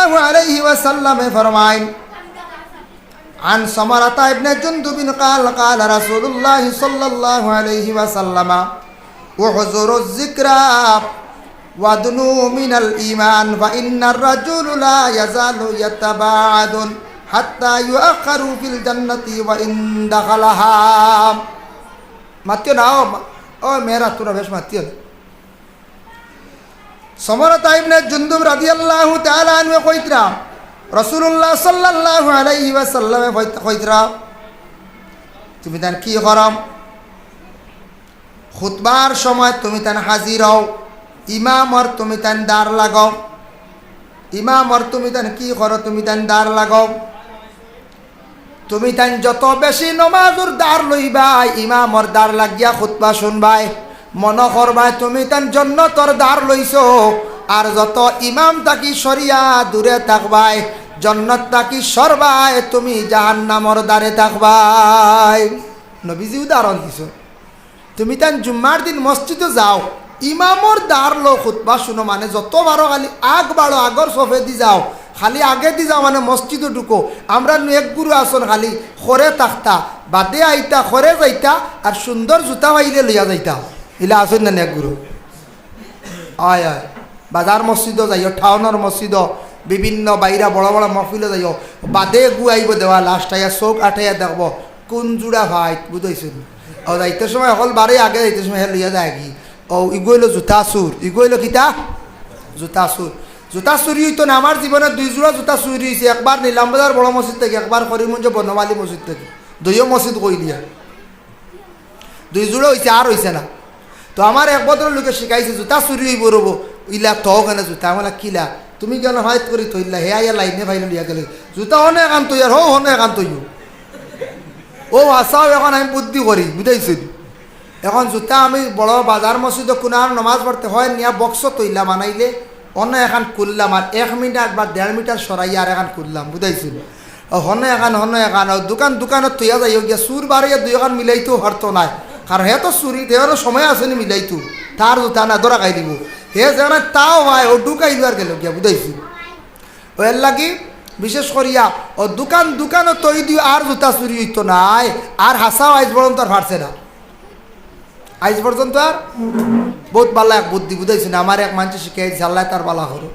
সাল্লাল্লাহু আলাইহি ওয়াসাল্লামে ফরমায় عن سمرة ابن جندب قال قال رسول الله صلى الله عليه وسلم احذروا الذكر وادنوا من الإيمان فإن الرجل لا يزال يتباعد حتى يؤخر في الجنة وإن دخلها ماتيو ناو او میرا تو ربش ماتيو سمرة ابن جندب رضي الله تعالى عنه কইতরা রাসূলুল্লাহ সাল্লাল্লাহু আলাইহি ওয়াসাল্লামে কইতরা তুমি তান কি করম খুতবার সময় তুমি তান হাজির হও ইমামর তুমি তান দাঁড় লাগাও ইমামর তুমি তান কি করো তুমি তান দাঁড় লাগাও তুমি তান যত বেশি নমাজুর দাঁড় লইবাই ইমামর দাঁড় লাগিয়া খুতবা শুনবাই মনে করবাই তুমি তান জান্নাতর দাঁড় লইছো আর যত ইমাম তাকি সরিয়া দূরে থাকবাই জান্নাত তাকি সরবাই তুমি জাহান্নামর দ্বারে থাকবাই নবীজি উদাহরণ দিছো তুমি তান জুম্মার দিন মসজিদে যাও ইমামর দাঁড় লো খুতবা শুনো মানে যত বারো খালি আগ বাড়ো আগর সফে দি যাও খালি আগে দি যাও মানে মসজিদে ঢুকো আমরা এক গুরু আসন খালি খরে থাকতা বাদে আইতা খরে যাইতা আর সুন্দর জুতা পাইলে লইয়া যাইতা ইলা আসন না এক গুরু আয় আয় বাজার মসজিদও যাইও টাউনের মসজিদও বিভিন্ন বাইরা বড় বড় মহফিলে যাইও বাদে গু আইব দেওয়া লাস্ট আইয়া চোখ আঠাইয়া দেখব কোন জোড়া ভাই বুঝাইছিল ও যাইতে সময় অকল বারে আগে যাইতে সময় হে লইয়া যায় কি ও ইগইল জুতা চুর ইগইল কিতা জুতা চুর জুতা চুরি হইতো না আমার জীবনে 2 জোড়া জুতা চুরি হয়েছে একবার নীলাম বাজার বড় মসজিদ থেকে একবার করিমগঞ্জ বনমালী মসজিদ থেকে দুইও মসজিদ কই দিয়া 2 জোড়া হয়েছে আর হয়েছে না তো আমার এক বদর লোকে শিখাইছে জুতা চুরি হইব রব ইলা তো কেন জুতা আমার কিলা তুমি কেন হাইত করি থইলা হে আইয়া লাইনে ভাইলে লিয়া গেলে জুতা হনে এখান তৈয়ার হো হনে এখান তৈয় ও আসাও এখন আমি বুদ্ধি করি বুঝাইছি এখন জুতা আমি বড় বাজার মসজিদ কোনার নমাজ পড়তে হয় নিয়া বক্স তৈলা বানাইলে অন্য এখান খুললাম আর 1 মিটার বা 1.5 মিটার সরাইয়া আর এখান খুললাম বুঝাইছিল হনে এখান দোকানত তৈয়া যাই গিয়া সুর বাড়িয়া 2 এখান মিলাইতো হরতো নাই কারণ হে তো চুরি দেওয়ারও সময় আছে নি মিলাইতো তার জুতা না ধরা খাই দিব হে যেন তাও ভাই ও ঢুকাইল আর গেল গিয়া বুঝাইছি ও এর লাগি বিশেষ করিয়া ও দোকানও তৈ দিও আর জুতা চুরি হইতো নাই আর হাসাও আইজ পর্যন্ত আর ফাটছে না আইজ পর্যন্ত আর বহুত ভালো এক বুদ্ধি বুঝাইছি না আমার এক মানুষ শিখাই ঝাল্লাই তার বালা হলো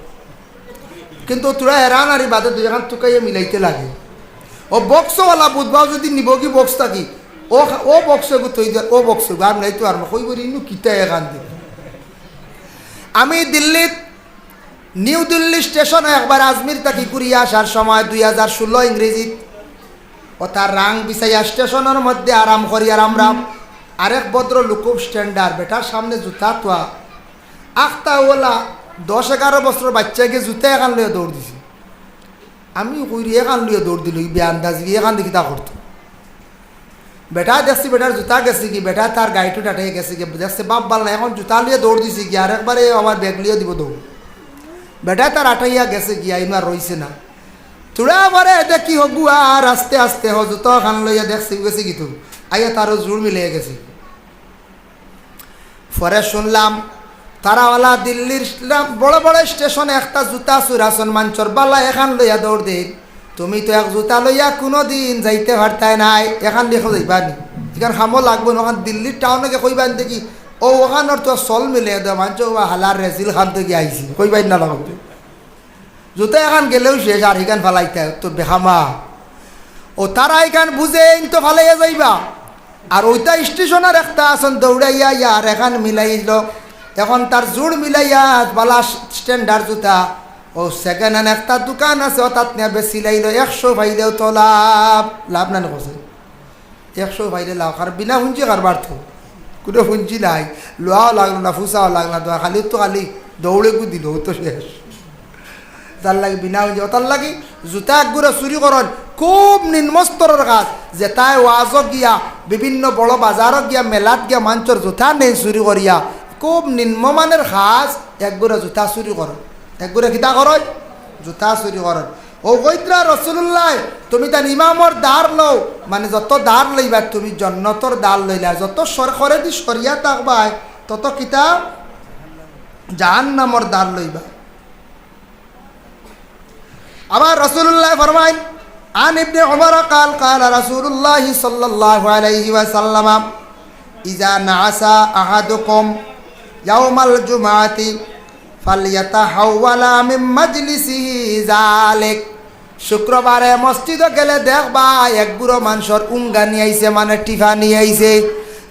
কিন্তু তোরা হেরান আর বাদে 2 এখান টুকাইয়া মিলাইতে লাগে ও বক্সওয়ালা বুধবাও যদি নিব কি বক্স থাকি ও বক্সগু তৈ দেয় ও বক্সগু আর নাই তো আর কই করি ইনু কিতা এখান দিই আমি দিল্লিত নিউ দিল্লি স্টেশনে একবার আজমির থাকি ঘুরিয়া আসার সময় 2016 ইংরেজিত ও তার রাং বিছাইয়া স্টেশনের মধ্যে আরাম করি আর আমরা আরেক ভদ্র লোক স্ট্যান্ডার্ড বেটার সামনে জুতা তোয়া আখতা ওলা 10-11 বছর বাচ্চাকে জুতা এখান লইয়া দৌড় দিছি আমি কইরি এখান লইয়া দৌড় দিল বেআন্দাজ গিয়ে এখান দেখি তা করতো বেটা দেখছি বেটার জুতা গেছে কি বেটা তার গাড়িটো টাটাই গেছে কি দেখছে বাপ বাল না এখন জুতা লিয়ে দৌড় দিছি কি আর একবারে আমার ব্যাগ লিয়ে দিব দৌড় বেটা তার আটাইয়া গেছে কি আইন আর রইছে না তোরা আবারে দেখি হবু আর আস্তে আস্তে হ জুতা খান লইয়া দেখছি গেছে কি তুই আইয়া তারও জোর মিলে গেছে পরে শুনলাম তারাওয়ালা দিল্লির বড় বড় স্টেশনে একটা জুতা চুরাসন মাঞ্চর বালা এখান লইয়া দৌড় দেই তুমি তো এক জুতা লইয়া কোনো দিন যাইতে পারতাই নাই এখান দেখো যাইবা নি এখান খামো লাগবো ওখান দিল্লির টাউনকে কইবান দেখি ও ওখানোর তো চল মিলে দেওয়া মাঞ্চ হালার রেজিল খান থেকে আইসি কইবাই না লাগবে জুতা এখান গেলেও শেষ আর এখান ফালাইতে তো বেহামা ও তারা এখান বুঝে তো ফালাইয়া যাইবা আর ওইটা স্টেশনের একটা আসন দৌড়াইয়া আর এখান মিলাইল এখন তার জোড় মিলাইয়া বালা স্ট্যান্ডার্ড জুতা ও সেকেন্ড হ্যান্ড একটা দোকান আছে তাত নিয়ে বেশি লাইল 100 ভাইলেও তো লাভ না করছে 100 ভাইলে লাভ আর বিনা হুঞ্জি কারবার তো কোনো হুঞ্জি নাই লোয়াও লাগলো না ফুসাও লাগলো না খালি তো খালি দৌড়ে গু দিল তো শেষ তার লাগে বিনা হুঞ্জি তার লাগে জুতা একগুড়ে চুরি করেন খুব নিম্নস্তরের কাজ যে তাই ওয়াজক গিয়া বিভিন্ন বড় বাজারত গিয়া মেলাত গিয়া মাঞ্চর জুতা নেই চুরি করিয়া খুব নিম্নমানের কাজ একগুড়ে জুতা চুরি করেন একগুড়ে কিতা করেন জুতা চুরি করেন ও কইত্রা রসুল্লাহ তুমি তার ইমামর দাঁড় লও মানে যত দাঁড় লইবা তুমি জন্নতর দাঁড় লইলা যত সরকরে দি সরিয়া থাকবাই তত কিতা জাহান্নামর দাঁড় লইবা আবার রাসূলুল্লাহ ফরমায় আন ইবনে উমর قال قال رسول الله صلى الله عليه وسلم اذا نعس احدكم يوم الجمعه فليتحول من مجلسه ذلك শুক্রবারে মসজিদে গেলে দেখবা এক বুড়ো মানুষের উঙ্গা নিয়ে আইছে মানে টিফা নিয়ে আইছে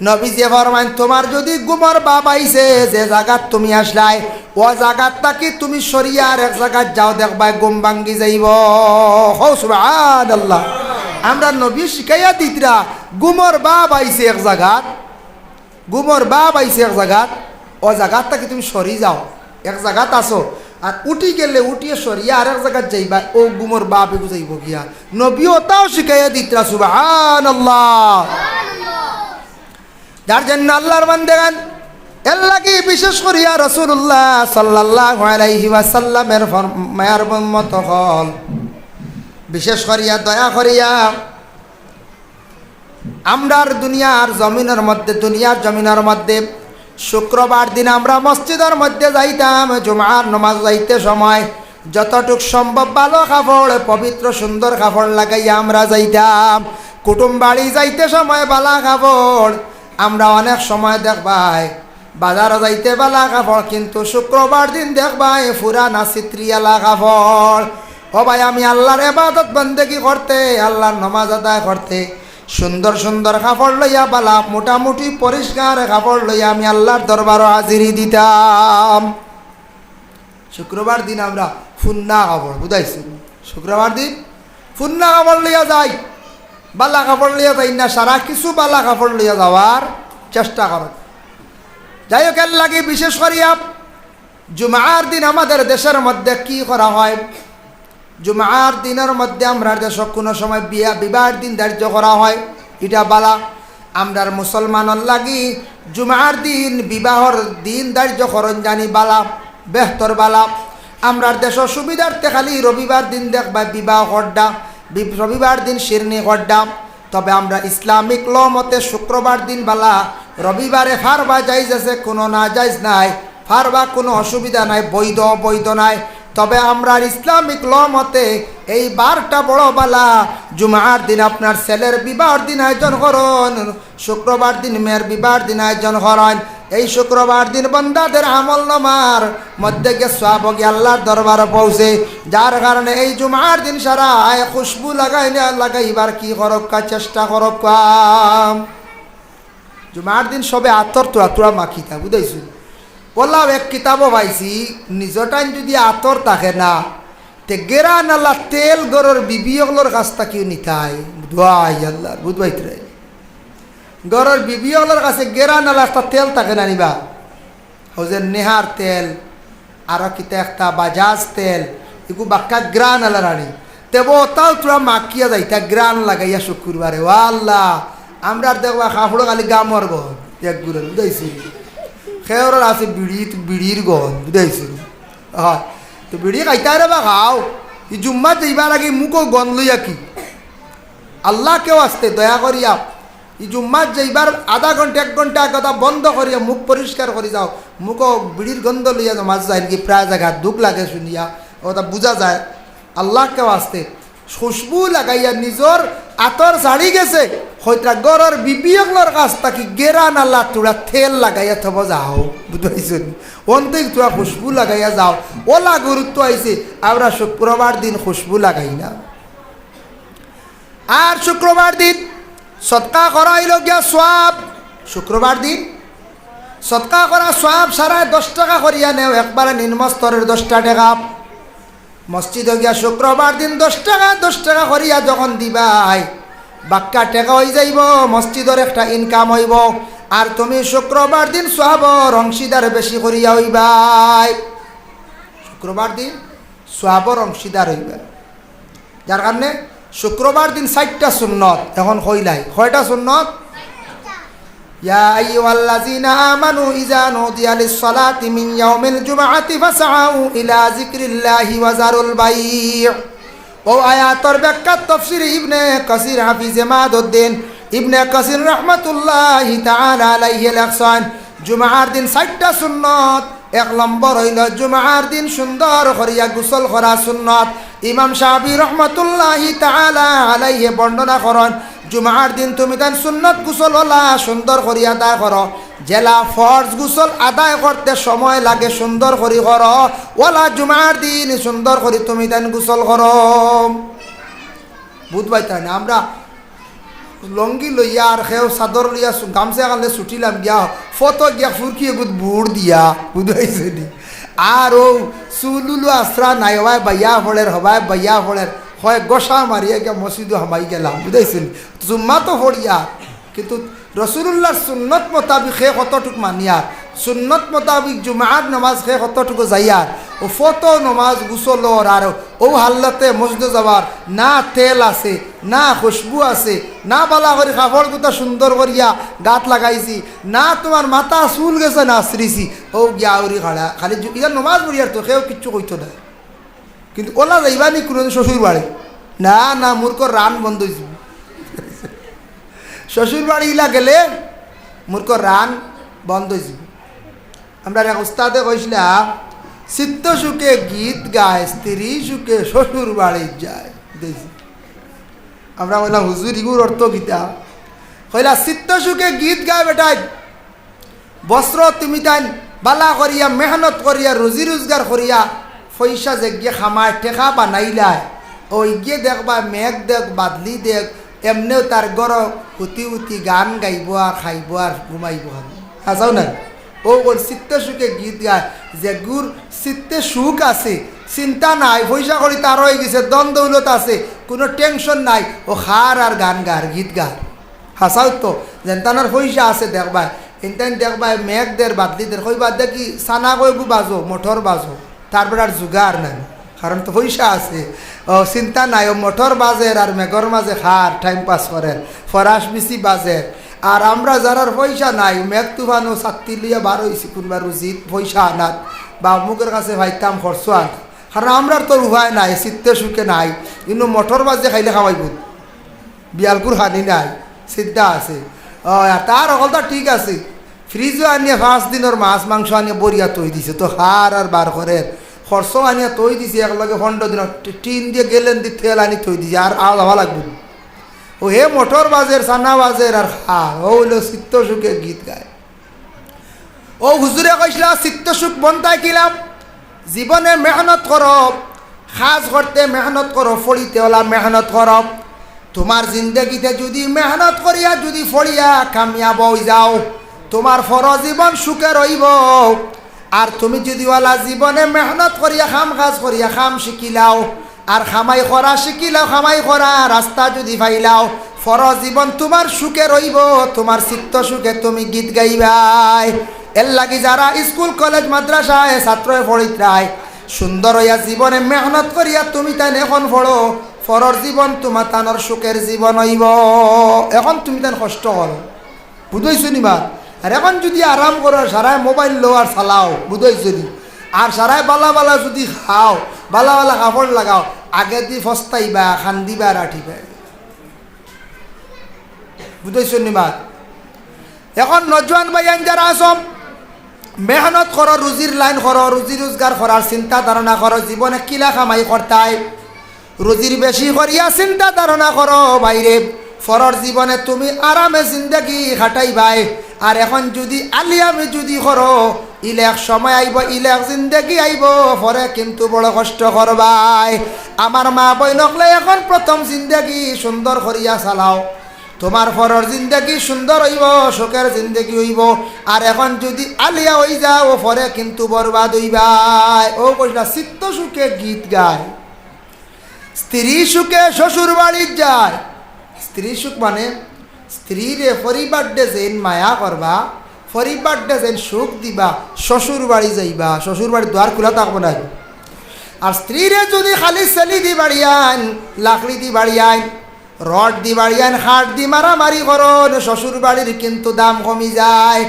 নবীজি ফরমান তোমার যদি গুমর বাপ আইছে যে জায়গাত তুমি আসলাই ও জায়গাত থাকি তুমি সরিয়ার এক জায়গাত যাও দেখবা গুম ভাঙ্গি যাইব হো সুবহানাল্লাহ আমরা নবী শিখাইয়া দিতরা গুমর বাপ আইছে এক জায়গাত গুমর বাপ আইছে এক জায়গাত ও জায়গাত থাকি তুমি সরি যাও এক জায়গাত আসো আর উঠি গেলে উঠিয়ে সরিয়া আর এক জায়গায় যাইবা ও গুমর বাপে বুঝাইব গিয়া নবী ওটাও শিখাইয়া দিতরা সুবহানাল্লাহ যার জন্য আল্লাহর বান্দাগান আল্লাহ কি বিশেষ করিয়া রাসূলুল্লাহ সাল্লাল্লাহু আলাইহি ওয়াসাল্লামের ফরমায়ার মত হল বিশেষ করিয়া দয়া করিয়া আমরার দুনিয়ার জমিনের মধ্যে শুক্রবার দিন আমরা মসজিদের মধ্যে যাইতাম জুমার নামাজ যাইতে সময় যতটুক সম্ভব ভালো কাপড় পবিত্র সুন্দর কাপড় লাগাইয়া আমরা যাইতাম কুটুম বাড়ি যাইতে সময় বালা কাপড় আমরা অনেক সময় দেখবাই বাজারে যাইতে বালা কাপড় কিন্তু শুক্রবার দিন দেখবাই পুরানা চিত্রিয়ালা কাপড় ও ভাই আমি আল্লাহর ইবাদত বন্দেগি করতে আল্লাহর নামাজ আদায় করতে সুন্দর সুন্দর কাপড় লইয়া বালা মোটামুটি পরিষ্কার কাপড় লইয়া আমি আল্লাহর দরবারে হাজিরি দিতাম শুক্রবার দিন আমরা ফুন্না কাপড় বুঝাইছি শুক্রবার দিন ফুন্না কাপড় লইয়া যাই বালা কাপড় লইয়া যাই না সারা কিছু বালা কাপড় লইয়া যাওয়ার চেষ্টা কর যাই হোক এর লাগে বিশেষ করিয়া জুমার দিন আমাদের দেশের মধ্যে কি করা হয় জুমার দিনের মধ্যে আমরা দেশ কোনো সময় বিবাহের দিন ধার্য করা হয় এটা বালা আমরার মুসলমানের লাগি জুমার দিন বিবাহর দিন ধার্য করণ জানি বালা বেহতর বালা আমরার দেশের সুবিধার্থে খালি রবিবার দিন দেখবা বিবাহ করডা রবিবার দিন শিরনি করডা তবে আমরা ইসলামিক ল মতে শুক্রবার দিন বালা রবিবারে ফারবা যাইজ আছে কোনো না যাইজ নাই ফারবা কোনো অসুবিধা নাই বৈধ নাই তবে আমরা ইসলামিক ল মতে এই বারটা বড় বালা জুমার দিন আপনার ছেলের বিবাহর দিন আয়োজন করুন শুক্রবার দিন মেয়ের বিবাহর দিন আয়োজন করেন এই শুক্রবার দিন বান্দাদের আমল নামার মধ্যে গিয়ে সওয়াব গিয়ে আল্লাহর দরবারে পৌঁছে যার কারণে এই জুমার দিন সারা খুশবু লাগাইবার কি করক্কা চেষ্টা করক্কা জুমার দিন সবে আতর তোরা মাখিতা বুঝাইছো বললাম এক কিতাবও পাইছি নিজটাই যদি আতর থাকে না তে গেরা নালা তেল গরর বিবিয়গুলোর কাছ থেকেও নিতাই দোয়াই আল্লাহর বুঝবাইতে গরর বিবিয়গুলোর কাছে গেরা নালা একটা তেল থাকে না নিবা হজের নেহার তেল আর কিতা একটা বাজাজ তেল এগু বাক্কা গ্রান আলার আনি তেব তাও তোরা মাখিয়া যাইতা গ্রান লাগাইয়া শুক্রবারে ও আল্লাহ আমরা দেখবা কাপড় খালি গামর গো এক গুড়ের বুঝাইছি খেয়র আছে বিড়ির গন বুঝাইছি হয় তো বিড়ি খাইতে রে বা খাও ই জুম্মা যাইবার আগে মুখও গন লইয়া কি আল্লাহ কেউ আসতে দয়া করিয়া ই জুম্মা যাইবার আধা ঘন্টা 1 ঘন্টা কথা বন্ধ করিয়া মুখ পরিষ্কার করে যাও মুখও বিড়ির গন্ধ লইয়া যাও মাছ যায় কি প্রায় জায়গা দুঃখ লাগে শুনিয়া ওটা বোঝা যায় আল্লাহ কেউ আসতে খুশবু লাগাইয়া নিজর আতর ছাড়ি গেছে হয়তো গরর বিবিয়কলর কাছ থাকি গেরা নালা তোরা তেল লাগাইয়া থব যাও বুঝতে অন্তিক তোরা খুশবু লাগাইয়া যাও ওলা গুরুত্ব আইছে আমরা শুক্রবার দিন খুশবু লাগাই না আর শুক্রবার দিন সদকা করা হইল গিয়া সওয়াব শুক্রবার দিন সদকা করা সওয়াব সারা 10 টাকা করিয়া নেও একবারে নিম্ন স্তরের 10 টাকা মসজিদে গিয়া শুক্রবার দিন 10 টাকা করিয়া যখন দিবাই বাক্কা টাকা হয়ে যাইব মসজিদের একটা ইনকাম হইব আর তুমি শুক্রবার দিন সওয়াবর অংশীদার বেশি করিয়া হইবাই শুক্রবার দিন সওয়াবর অংশীদার হইবা যার কারণে শুক্রবার দিন 60টা সুন্নত এখন কইলাই কয়টা সুন্নত ইয়া আইয়ুহাল্লাযীনা আমানু ইযা নুদিয়া লিস-সালাতি মিন ইয়াউমিল জুমআতি ফাসআউ ইলা যিকরিল্লাহি ওয়া যারুল বাই' ও আয়াতের ব্যাখ্যা তাফসীর ইবনে কাসির হাফিজ মাদউদ্দিন ইবনে কাসির রাহমাতুল্লাহি তাআলা আলাইহি লেখছেন জুমআর দিন 60টা সুন্নত 1 নম্বর হইল জুমআর দিন সুন্দর করিয়া গোসল করা সুন্নত ইমাম শাফি রহমাতুল্লাহি তাআলা আলাইহি বর্ণনা করেন জুমার দিন তুমি তান সুন্নত গোসল ওলা সুন্দর করি আদায় করো, জেলা ফরজ গোসল আদায় করতে সময় লাগে সুন্দর করি করো, ওলা জুমার দিন সুন্দর করি তুমি তান গোসল করো। বুধবাই তাই না আমরা লঙ্গি লইয়া আর খেও চাদর লইয়া গামছা কালে ছুটিলাম গিয়া ফটো গিয়া ফুরকিয়ে গুদ বুড় দিয়া বুঝাইছে নি। আর ও চুলুলু আশ্রা নাই হবাই বাইয়া ফলের হবাই বাইয়া ফলের হয় গোসা মারিয়া গিয়া মসজিদও হামাই গেলাম বুঝাইছেন। জুম্মা তো হরিয়া কিন্তু রসুল্লাহর সুন্নত মোতাবিক সে কতটুক মানিয়ার, সুন্নত মোতাবিক জুমার নমাজ সে কতটুকু যাইয়ার, ও ফটো নমাজ গুসলর আর ও হাল্লাতে মসজিদে যাবার না তেল আছে না খুশবু আছে না বালা করে কাপড় গুতা সুন্দর করিয়া গাত লাগাইছি না তোমার মাথা চুল গেছে না আশ্রিছি ও গিয়া উড়ি খাড়া খালি ইয়ার নমাজ পড়িয়ার তো কেউ কিচ্ছু কইতো না। কিন্তু ওলা যাইবানি কোনোদিন শ্বশুর বাড়ি না না মূর্খ রান বন্ধ হয়েছিল। শ্বশুর বাড়ি ইলা গেলে মূর্খ রান বন্ধ হয়েছিল। আমরা এক উস্তাদে কইছিলা চিত্ত সুখে গীত গায় স্ত্রী সুখে শ্বশুর বাড়ি যায় দেখছি। আমরা বললাম হুজুর ইগুর অর্থ গীতা কইলা চিত্ত সুখে গীত গায় বেটাই বস্ত্র তুমি তাই বালা করিয়া মেহনত করিয়া রুজি রোজগার করিয়া পয়সা যে গিয়ে খামায় টেকা বানাইলায় ওই গিয়ে দেখবা মেঘ দেখ বাদলি দেখ এমনিও তার গর উতি উতি গান গাইব আর খাইব আর ঘুমাইব হাসাও না। ও ওর চিত্তে সুখে গীত গায় যে গুর চিত্তে সুখ আছে চিন্তা নাই পয়সা করি তার হয়ে গেছে দন দৌলত আছে কোনো টেনশন নাই ও খার আর গান গার গীত গার হাসাও তো যেন তানার পয়সা আছে দেখবা এনতেন দেখবা মেঘদের বাদলিদের কইবা দেখি সানা কইবু বাজো মোটর বাজো তারপরে আর জুগার নাই কারণ তো পয়সা আছে ও চিন্তা নাই ও মোটর বাজের আর মেঘর মাঝে খার টাইম পাস করেন ফরাস বিচি বাজের। আর আমরা যারার পয়সা নাই মেঘ তুফানো চাকতি লিয়া বার হয়েছি কোনবা রুজিত পয়সা আনাত বা অমুকের কাছে ভাইতাম খরচ আন কারণ আমরা তো উপায় নাই চিত্তে সুখে নাই কিন্তু মোটর বাজে খাইলে খাওয়াইব বিয়ালকুর হানি নাই চিন্তা আছে ও তার অকলটা ঠিক আছে ফ্রিজও আনিয়ে 5 দিনের মাছ মাংস আনিয়ে বরিয়া তৈ দিছে তো হার আর বার করে খরচ আনিয়া তৈ দিছে একলগে 15 দিন টিন দিয়ে গেলেন দিয়ে তেল আনি থৈ দিছে আর হওয়া লাগবে ও হে মোটর বাজের সানা বাজের আর খা ও হইল চিত্ত সুখে গীত গায়। ও হুজুরে কইছিল চিত্ত সুখ বন্তাই কিলাম জীবনে মেহনত করো খাস করতে মেহনত করো ফড়িতে ওলা মেহনত করো। তোমার জিন্দগিতে যদি মেহনত করিয়া যদি ফড়িয়া কামিয়াব হয়ে যাও তোমার ফরজ জীবন সুখে রইব। আর তুমি যদি ওলা জীবনে মেহনত করিয়া খাম কাজ করিয়া খাম শিখিলাও আর খামাই করা শিখিলাও খামাই করা রাস্তা যদি পাইলাও ফরজ জীবন তোমার সুখে রইব তোমার চিত্ত সুখে তুমি গীত গাইবাই। এর লাগি যারা স্কুল কলেজ মাদ্রাসায় ছাত্র পড়িত্রায় সুন্দর হইয়া জীবনে মেহনত করিয়া তুমি তাই এখন পড়ো ফরর জীবন তোমার তানোর সুখের জীবন হইব। এখন তুমি তাই কষ্ট করো বুঝাইছো নিবা আর এখন যদি আরাম করো সারাই মোবাইল লো আর চালাও বুঝাইছো নি আর সারাই বালা বালা যদি খাও বালা বালা কাপড় লাগাও আগে দি ফস্তাইবা খান্দিবা রাঠিবা বুঝাইছো নিবা। এখন নজওয়ান ভাইয়ান যারা আসম মেহনত করো রুজির লাইন করো রুজি রোজগার করার চিন্তা ধারণা করো জীবনে কিলা কামাই করতাই রুজির বেশি করিয়া চিন্তা ধারণা করো বাইরে ফরর জীবনে তুমি আরামে জিন্দগি খাটাইবাই। আর এখন যদি আলিয়ামে যদি করো ইলেক সময় আইব ইলেক জিন্দগি আইব পরে কিন্তু বড় কষ্ট করবাই। আমার মা বই নকলে এখন প্রথম জিন্দগি সুন্দর করিয়া চালাও তোমার ফরর জিন্দগি সুন্দর হইব সুখের জিন্দগি হইব। আর এখন যদি আলিয়া হয়ে যাও পরে কিন্তু বরবাদ হইবাই। ও কইলা চিত্ত সুখে গীত গায় স্ত্রী সুখে শ্বশুর বাড়ি যায়। স্ত্রী সুখ মানে স্ত্রীরে পরিবার ডে যেন মায়া করবা পরিবার ডে যেন সুখ দিবা শ্বশুর বাড়ি যাইবা শ্বশুর বাড়ি দ্বার খোলা থাকবো না। আর স্ত্রীরে যদি খালি সেলি দি বাড়ি আইন লাকড়ি দি বাড়ি আইন রড দি বাড়ি আইন হাট দি মারামারি করন শ্বশুর বাড়ির কিন্তু দাম কমি যায়।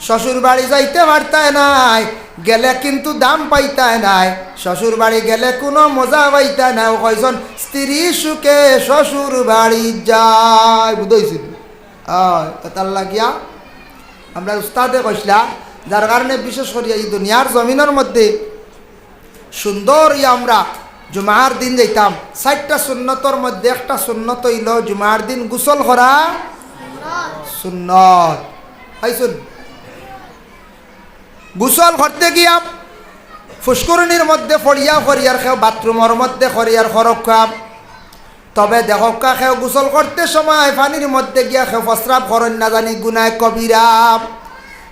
শ্বশুর বাড়ি যাইতে পারতায় নাই গেলে কিন্তু দাম পাইতায় নাই শ্বশুর বাড়ি গেলে কোনো মজা পাইতায় নাই। কয়জন স্ত্রী সুখে শ্বশুর বাড়ি যায় বুঝাইছিল তার লাগিয়া আমরা উস্তাদে কইসলা যার কারণে বিশেষ করিয়া এই দুনিয়ার জমিনের মধ্যে সুন্দর আমরা জুমার দিন যাইতাম 4টা সুন্নতর মধ্যে একটা সুন্নত হইল জুমার দিন গোসল করা সুন্নত। পাইছুন গোসল করতে গিয়া ফুসকুরনির মধ্যে ফড়িয়া খরিয়ার খেও বাথরুমের মধ্যে খরিয়ার খরক খাম। তবে দেখা খেও গোসল করতে সময় পানির মধ্যে গিয়া খেও প্রস্রাব করেন না জানি গুনায় কবিরাম।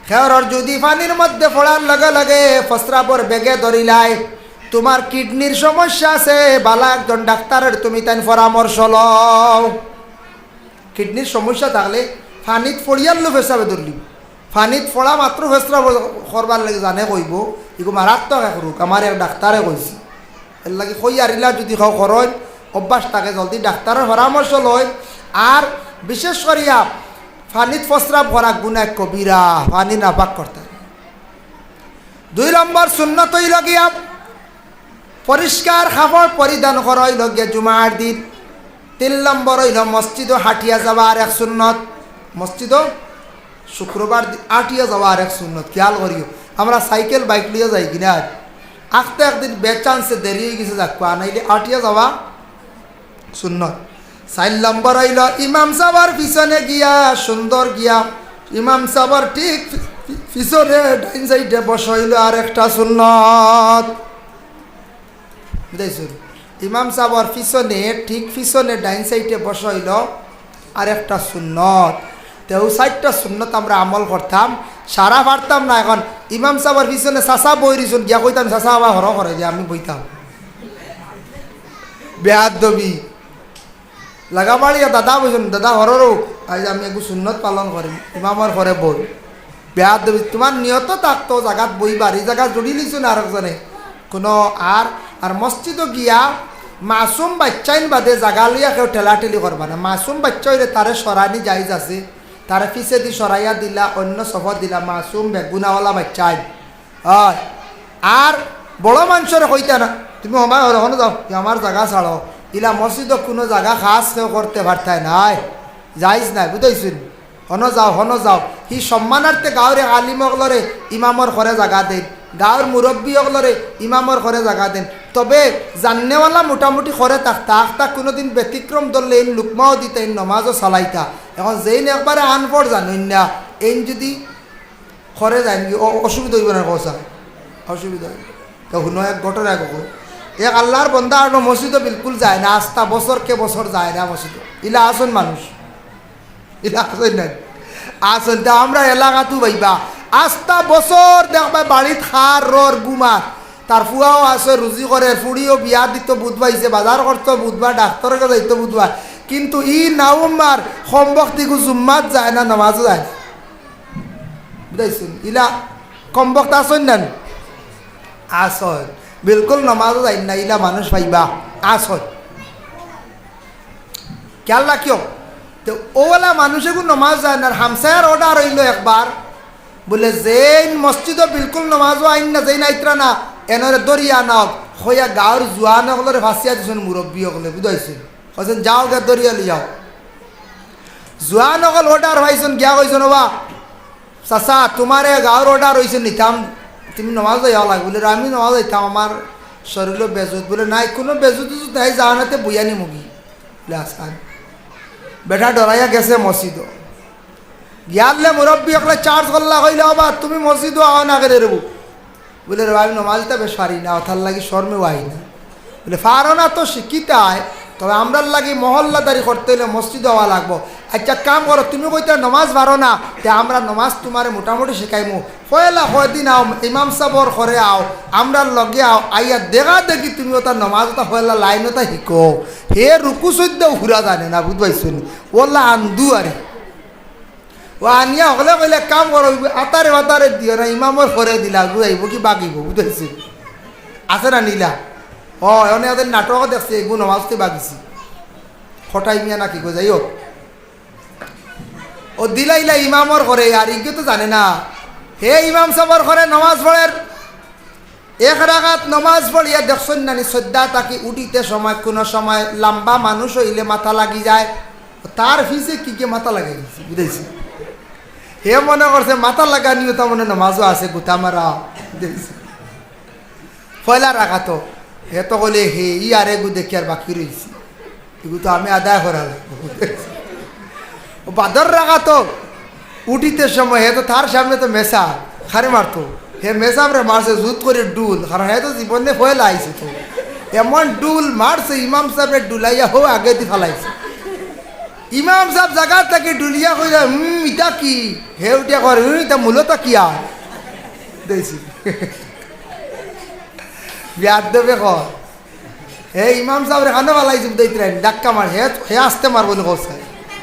খেওর যদি পানির মধ্যে পড়ার লগে লগে প্রস্রাবর বেগে ধরিলাই তোমার কিডনির সমস্যা আছে, বালা একজন ডাক্তারের তুমি তাই পরামর্শ লও। কিডনির সমস্যা থাকলে পানিত ফড়িয়ার লো পেশাবে ধরলি, পানিত ফড়া মাত্র পেশাব করবার লাগে জানে কইব এগুলো মারাত্মক এক রোগ, আমার এক ডাক্তারে কইছি। এর লাগে কই আরিলা যদি করেন অভ্যাস থাকে জলদি ডাক্তারের পরামর্শ লয়। আর বিশেষ করিয়া পানিত প্রস্রাব করা গুনাহ কবিরা, পানি নাপাক করতে। 2 নম্বর সুন্নত হইল গিয়া পরিষ্কার কাপড় পরিধান করা হইল গিয়া জুমার দিন। 3 নম্বর হইল মসজিদও হাঁটিয়া যাওয়ার এক সুন্নত, মসজিদও শুক্রবার হাঁটিয়া যাওয়ার এক সুন্নত। খেয়াল করিও আমরা সাইকেল বাইক লিয়ে যাই কিনা আঁকতে একদিন বেচান্সে দেরি হয়ে গেছে যাক নাইলে হাঁটিয়া যাওয়া সুন্নত। 4 নম্বর হইল ইমাম সাহেবের পিছনে গিয়া সুন্দর গিয়া ইমাম সাহেবের ঠিক পিছনে ডাইন সাইডে বসাইল আর একটা সুন্নত। বুঝাইছুন ইমাম সাহেবের পিছনে ঠিক পিছনে ডাইন সাইডে বসাইল আর একটা সুন্নত। তেও 4টা সুন্নত আমরা আমল করতাম, সারা পারতাম না। এখন ইমাম সাহেবের পিছনে চাষা বই দিছুন গিয়া কইতাম চাষা আবার হর করে যে আমি বইতাম বেয়াদবি লাগাবাড়িয়া দাদা বইছেন দাদা হরও আজ আমি একটু সুন্নত পালন করিম ইমামর ঘরে বই বেয়াদবি। তোমার নিয়ত থাকতো জায়গাত বইবার, এই জায়গা জুড়ি লিছুন আর একজনে কোনো আর মসজিদও গিয়া মাসুম বাচ্চাইন বাদে জাগা লইয়া কেউ ঠেলাঠেলি করবা না। মাসুম বাচ্চা হইলে তারে সরানি জায়জ আছে, তারে পিছে দি সরাইয়া দিলা অন্য সফর দিলা মাসুম বেগুনাওয়ালা বাচ্চাই হয়। আর বড় মানুষের কইতা না তুমি আমার ওখানে যাও আমার জায়গা ছাড়ো, ইলা মসজিদও কোনো জায়গা খাস কেউ করতে পারতাই নাই, যাইজ নাই। বুঝাইছুন হন যাও সি সম্মানার্থে গাঁৱৰে আলিমকলরে ইমামর ঘরে জায়গা দেন, গাঁৱৰ মুরব্বীসকলরে ইমামর ঘরে জায়গা দেন। তবে জান্নেওয়ালা মোটামুটি করে থাকতা কোনোদিন ব্যতিক্রম ধরলে এই লুকমাও দিতে এই নমাজও চালাইতা। এখন যেইন একবারে আনপড় জানুন না এই যদি ঘরে যায় নাকি অসুবিধা হইব না কৌশা অসুবিধা হইব। তো শুনো এক ঘটনা এক আল্লাহর বন্দা আর মসজিদও বিলকুল যায় না, আস্তা বছরকে বছর যায় না মসজিদ। ইলা আসুন মানুষ ইলা আসুন না আসুন তা আমরা এলাকাতো পাইবা আস্তা বছর দেখবা বাড়িত খার রর গুমার তার ফুয়াও আছে রুজি করে, ফুড়িও বিয়া দিত বুধবাইছে, বাজার করতো বুধবার, ডাক্তারের কাছে যাইতো বুধবার। কিন্তু ই নাওমার সম্বক্তিকু জুম্মাত যায় না, নামাজও যায় না। বুঝাইছুন ইলা কমবক্ত আসন না আসন বিলকুল নামাজও যায় না, ইলা মানুষ পাইবা আসন খেয়াল রাখিও। তো ওলা মানুষের নমাজ যায় না। হামসায়ার অর্ডার হইল একবার বলে যেইন মসজিদও বিলকুল নমাজও আইন না যেই নাইত্রা না এনরে দরিয়া নাও হইয়া গাঁৱৰ জোৱানসকলরে ফাঁসিয়া দিছেন মুরব্বীসকলে। বুঝাইছেন কৈছেন যাও গে দরিয়া লিয়াও। জোৱানসকল অর্ডার হয়েছেন গিয়া কইছেন বা চাচা তোমারে গাঁৱৰ অর্ডার হয়েছে নিতাম তুমি নমাজ যাওয়া লাগে বলে আমি নমাজ যাইতাম আমার শরীর বেজুত বলে নাই কোনো বেজুত নাই যাওয়ানাতে বইয়ানি মুগি বলে আসান বেটা ডরাইয়া গেছে মসজিদও গিয়ালে মুরব্বী একলা চার্জ করলা কইলে বাবা তুমি মসজিদও আও না করে রেবু বলে রে আমি নমাজটা বেশ পারি না ওথার লাগি শর্মেও আই না বলে পারো না তো শিক্ষিত আয় তবে আমরার লাগি মহল্লাদারি করতে হলে মসজিদ হওয়া লাগবো। আচ্ছা কাম করো তুমি কইতে নমাজ পারো না তে আমরা নমাজ তোমারে মোটামুটি শিখাইমু পয়লা কয়দিন আও ইমাম সাহর ঘরে আও আমরার লগে আও আইয়া দেখা দেখি তুমি ওটা নমাজ ওটা পয়লা লাইন ওটা শিখো হে রুকু সদ্যাও ঘুরা জানে না বুঝবাইছো নি ওলা আন্দু আরে ও আনিয়া হলে কইলে কাম করো আতারে বাতারে দিও না ইমামর ঘরে দিলা বুঝাইব কি বাগিব বুঝাইছি আছে না নিলা ও এনে ওদের নাটকও দেখছে এগু নমাজতে বাগিছি হঠাই মিয়া নাকি গো যাই হোক ও দিলাইলা ইমামর ঘরে আর ইগে তো জানে না হে ইমাম সাহর ঘরে নমাজ পড়ের এক রাগাত নমাজ পড়িয়া দেখছেন নানি শ্রদ্ধা তাকে উঠিতে সময় কোনো সময় লম্বা মানুষ হইলে মাথা লাগি যায় তার ফিসে কি কে মাথা লাগাই গেছে বুঝেছি হে মনে করছে মাথা লাগানিও তার মনে নমাজও আছে গুতা মারা বুঝেছি পয়লা রাগাতো হে তো বলে হে ই আর এগু দেখি আর বাকি রয়েছি এগু তো আমি আদায় করা বাদর রাখা তো উঠিতে সময় হে তো তার সামনে তো মেসা খারে মারতো হে মেসাবরে মারছে জুত করে ডুল কারণ হে তো জীবনে ফয়লা আইছে তো এমন ডুল মারছে ইমাম সাহেবের ডুলাইয়া হো আগে দি ফেলাইছে ইমাম সাহেব জায়গা থেকে ডুলিয়া কইরা ইটা কি হে উঠিয়া করে এটা মূলত কি আর দেখছি বিয়ার দেবে কর হে ইমাম সাহেবের খানে ফেলাইছে দেখতেন ডাক্কা মার হে আসতে মার বলে কছে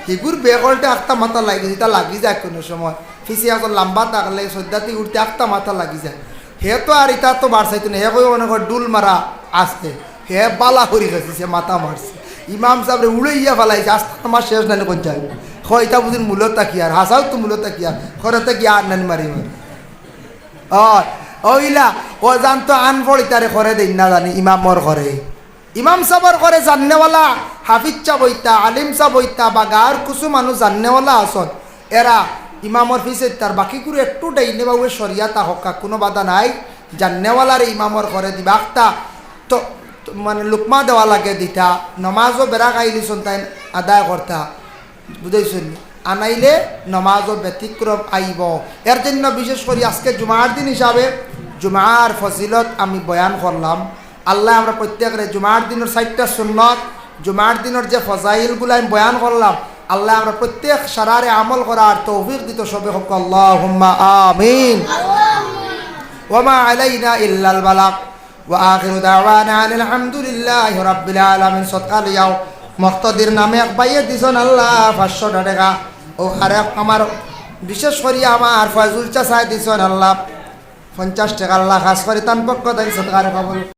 হিগুর বেগলটা একটা মাথা লাগে যেটা লাগি যায় কোনো সময় ফিসি আসল লম্বা থাকলে সদ্যাতি উঠতে একটা মাথা লাগি যায় হে তো আর এটা তো বাড়ছাইতো না হে কই অনেক ডুল মারা আসতে হে বালা করি গেছে সে মাথা মারছে ইমাম সাহেবরে উড়াইয়া ফেলাইছে আস্তে তোমার শেষ নানি কোন যায় হয়টা বুঝিন মূলত কি আর হাসাও তো মূলত কি আর খরতে কি আর নানি মারি ওইলা ও জানতো আন পড়িতারে করে দিন না জানি ইমামর করে ইমাম সাবর করে জাননেওয়ালা হাফিজ চা বইতা আলিম চা বইতা বা গাঁর কিছু মানুষ জাননেওয়ালা আসন এরা ইমামর ফিসে তার বাকি করে একটু ডাইনে বা ওই সরিয়াতা হকা কোনো বাধা নাই জাননেওয়ালার ইমামর করে দিবা আখতা তো মানে লুকমা দেওয়া লাগে দিতা নমাজও বেড়া খাইলিছন তাই আদায় করতা বুঝাইছেন আনাইলে নমাজও ব্যতিক্রম আইব এর জন্য বিশেষ করে আজকে জুমার দিন হিসাবে জুমার ফজিলত আমি বয়ান করলাম আল্লাহ আমরা প্রত্যেকের জুমার দিনের 60টা সুন্নত জুমার দিনের যে ফজাইলগুলো আমি বয়ান করলাম আল্লাহ আমরা প্রত্যেক সারারে আমল করার তৌফিক দিত সবে হোক আল্লাহুম্মা আমিন ওয়া আলাইনা ইল্লাল বালাগ ওয়া আখিরু দাওয়ানা আলহামদুলিল্লাহি রাব্বিল আলামিন সদকাল ইয়াও মুক্তাদির নামে এক বাইয়ে দিছেন আল্লাহ 500 টাকা ও আরেক আমার বিশেষ করে আমার ফয়জুল চাচা দিছেন আল্লাহ 50 টাকা আল্লাহ খাস করে তান পক্ষ থেকে সদকার কবুল